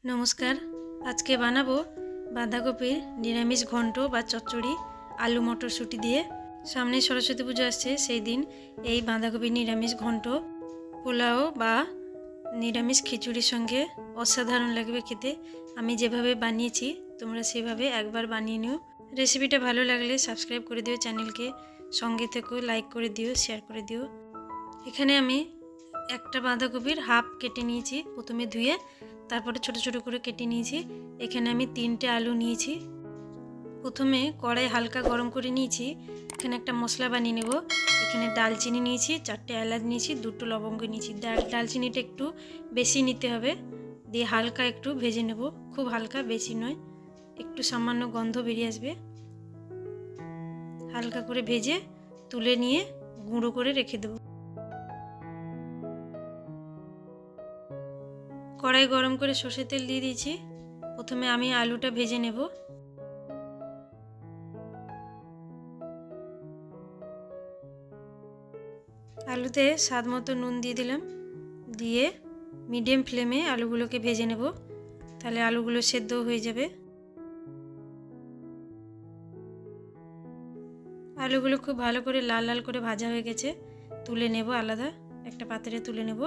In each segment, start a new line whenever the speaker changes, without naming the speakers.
नमस्कार। आज के बानाबो बाँधाकपिर निरामिष घंट बा चच्चड़ी आलू मटरशुटी दिए। सामने सरस्वती पूजा आसछे, सेई दिन এই বাঁধাকপির निरामिष घंट পোলাও বা निरामिष খিচুড়ির संगे असाधारण लागবে খেতে। আমি যেভাবে বানিয়েছি তোমরা সেভাবে একবার বানিয়ে নিও। রেসিপিটা ভালো লাগলে সাবস্ক্রাইব করে দিও, চ্যানেলকে সঙ্গে থেকো, লাইক করে দিও, শেয়ার করে দিও। এখানে আমি একটা বাঁধাকপির হাফ কেটে নিয়েছি, প্রথমে ধুয়ে তারপরে ছোট ছোট করে কেটে নিয়েছি। এখানে আমি 3টে আলু নিয়েছি। প্রথমে কড়াই হালকা গরম করে নিয়েছি। এখানে একটা মশলা বানিয়ে নেব। এখানে ডালচিনি নিয়েছি, 4টে এলাচ নিয়েছি, 2টো লবঙ্গ নিয়েছি। ডালচিনিটা একটু বেশি নিতে হবে, দিয়ে হালকা একটু ভেজে নেব, খুব হালকা, বেশি নয়, একটু সামান্য গন্ধ বেরিয়ে আসবে। হালকা করে ভেজে তুলে নিয়ে গুঁড়ো করে রেখে দেব। কড়াই গরম করে সরষের তেল দিয়ে দিয়েছি। প্রথমে আমি আলুটা ভেজে নেব। আলুতে স্বাদ মতো নুন দিয়ে দিলাম, দিয়ে মিডিয়াম ফ্লেমে আলুগুলোকে ভেজে নেব, তাহলে আলুগুলো সেদ্ধ হয়ে যাবে। আলুগুলো খুব ভালো করে লাল লাল করে ভাজা হয়ে গেছে, তুলে নেব, আলাদা একটা পাত্রে তুলে নেব।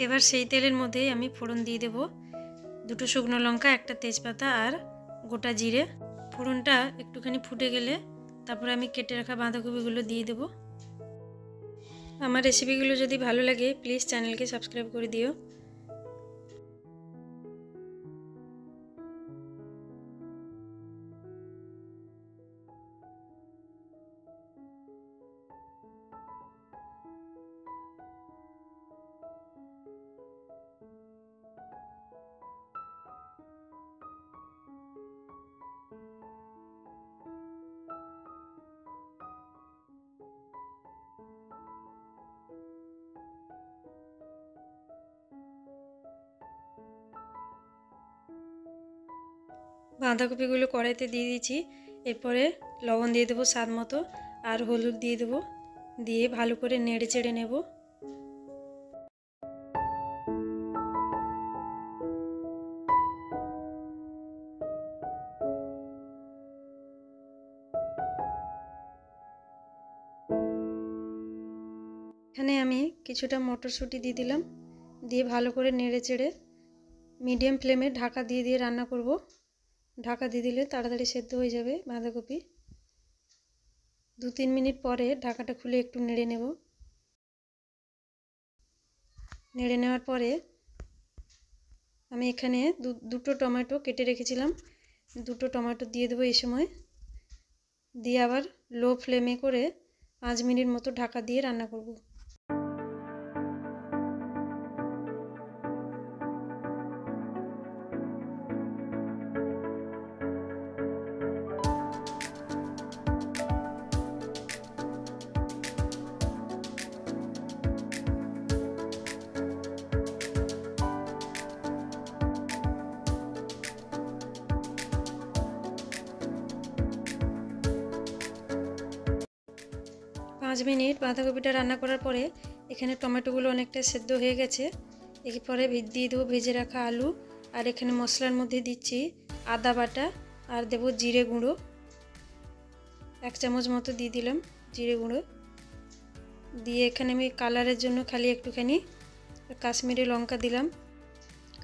এবার সেই তেলের মধ্যে আমি ফোড়ন দিয়ে দেব, 2টো শুকনো লঙ্কা, একটা তেজপাতা আর গোটা জিরে। ফোড়নটা একটুখানি ফুটে গেলে তারপরে আমি কেটে রাখা বাঁধাকপিগুলো দিয়ে দেব। আমার রেসিপিগুলো যদি ভালো লাগে প্লিজ চ্যানেলকে সাবস্ক্রাইব করে দিও। বাঁধাকপিগুলো কড়াইতে দিয়ে দিয়েছি। এরপরে লবণ দিয়ে দেবো স্বাদ মতো, আর হলুদ দিয়ে দেবো, দিয়ে ভালো করে নেড়ে চেড়ে নেব। এখানে আমি কিছুটা মটরশুঁটি দিয়ে দিলাম, দিয়ে ভালো করে নেড়ে চেড়ে মিডিয়াম ফ্লেমে ঢাকা দিয়ে দিয়ে রান্না করব। ঢাকা দিয়ে দিলে তাড়াতাড়ি সেদ্ধ হয়ে যাবে বাঁধাকপি। 2-3 মিনিট পরে ঢাকাটা খুলে একটু নেড়ে নেব। নেড়ে নেওয়ার পরে আমি এখানে দুটো টমেটো কেটে রেখেছিলাম, 2টো টমেটো দিয়ে দেবো এই সময়, দিয়ে আবার লো ফ্লেমে করে 5 মিনিট মতো ঢাকা দিয়ে রান্না করব। পাঁচ মিনিট বাঁধাকপিটা রান্না করার পরে এখানে টমেটোগুলো অনেকটা সেদ্ধ হয়ে গেছে। এরপরে দিয়ে দেবো ভেজে রাখা আলু, আর এখানে মশলার মধ্যে দিচ্ছি আদা বাটা, আর দেবো জিরে গুঁড়ো, 1 চামচ মতো দিয়ে দিলাম জিরে গুঁড়ো। দিয়ে এখানে আমি কালারের জন্য খালি একটুখানি কাশ্মীরি লঙ্কা দিলাম।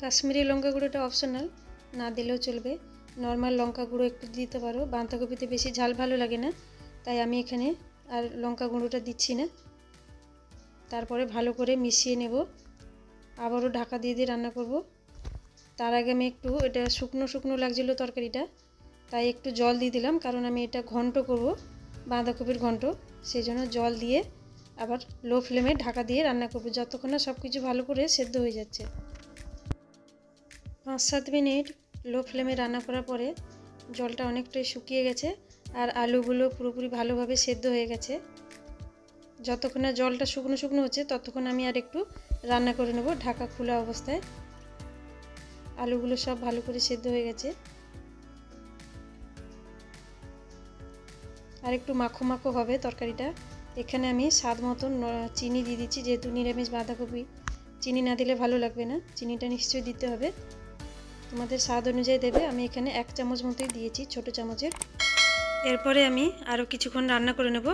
কাশ্মীরি লঙ্কা গুঁড়োটা অপশনাল, না দিলেও চলবে, নর্মাল লঙ্কা গুঁড়ো একটু দিতে পারো। বাঁধাকপিতে বেশি ঝাল ভালো লাগে না, তাই আমি এখানে আর লঙ্কা গুঁড়োটা দিচ্ছি না। তারপরে ভালো করে মিশিয়ে নেব, আবারও ঢাকা দিয়ে দিয়ে রান্না করব। তার আগে আমি একটু, এটা শুকনো শুকনো লাগছিল তরকারিটা, তাই একটু জল দিয়ে দিলাম, কারণ আমি এটা ঘন্ট করব, বাঁধাকপির ঘন্ট, সেই জন্য জল দিয়ে আবার লো ফ্লেমে ঢাকা দিয়ে রান্না করব যতক্ষণ না সব কিছু ভালো করে সেদ্ধ হয়ে যাচ্ছে। 5-7 মিনিট লো ফ্লেমে রান্না করার পরে জলটা অনেকটাই শুকিয়ে গেছে, আর আলুগুলো পুরোপুরি ভালোভাবে সেদ্ধ হয়ে গেছে। যতক্ষণ না জলটা শুকনো শুকনো হচ্ছে ততক্ষণ আমি আর একটু রান্না করে নেব ঢাকা খোলা অবস্থায়। আলুগুলো সব ভালো করে সেদ্ধ হয়ে গেছে। আর একটু মাখো মাখো হবে তরকারিটা। এখানে আমি স্বাদ মতন চিনি দিয়ে দিচ্ছি, যেহেতু নিরামিষ বাঁধাকপি চিনি না দিলে ভালো লাগবে না, চিনিটা নিশ্চয়ই দিতে হবে, তোমাদের স্বাদ অনুযায়ী দেবে। আমি এখানে 1 চামচ মতোই দিয়েছি, ছোট চামচের। এরপরে আমি আরও কিছুক্ষণ রান্না করে নেব,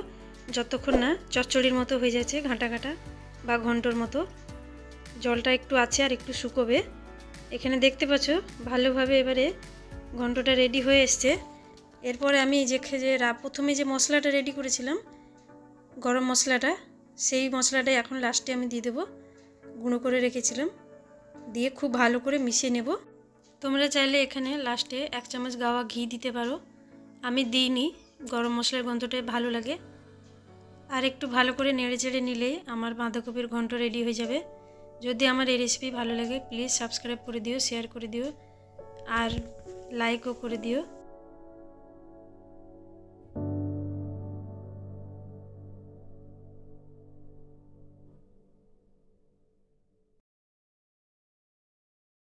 যতক্ষণ না চচ্চড়ির মতো হয়ে যাচ্ছে, ঘাঁটা ঘাঁটা বা ঘন্টর মতো। জলটা একটু আছে আর একটু শুকোবে। এখানে দেখতে পাচ্ছ ভালোভাবে এবারে ঘন্টটা রেডি হয়ে এসছে। এরপরে আমি প্রথমে যে মশলাটা রেডি করেছিলাম, গরম মশলাটা, সেই মশলাটাই এখন লাস্টে আমি দিয়ে দেবো, গুঁড়ো করে রেখেছিলাম, দিয়ে খুব ভালো করে মিশিয়ে নেব। তোমরা চাইলে এখানে লাস্টে 1 চামচ গাওয়া ঘি দিতে পারো, আমি দিইনি, গরম মশলার গন্ধটাই ভালো লাগে। আর একটু ভালো করে নেড়ে চেড়ে নিলেই আমার বাঁধাকপির ঘন্ট রেডি হয়ে যাবে। যদি আমার এই রেসিপি ভালো লাগে প্লিজ সাবস্ক্রাইব করে দিও, শেয়ার করে দিও আর লাইকও করে দিও।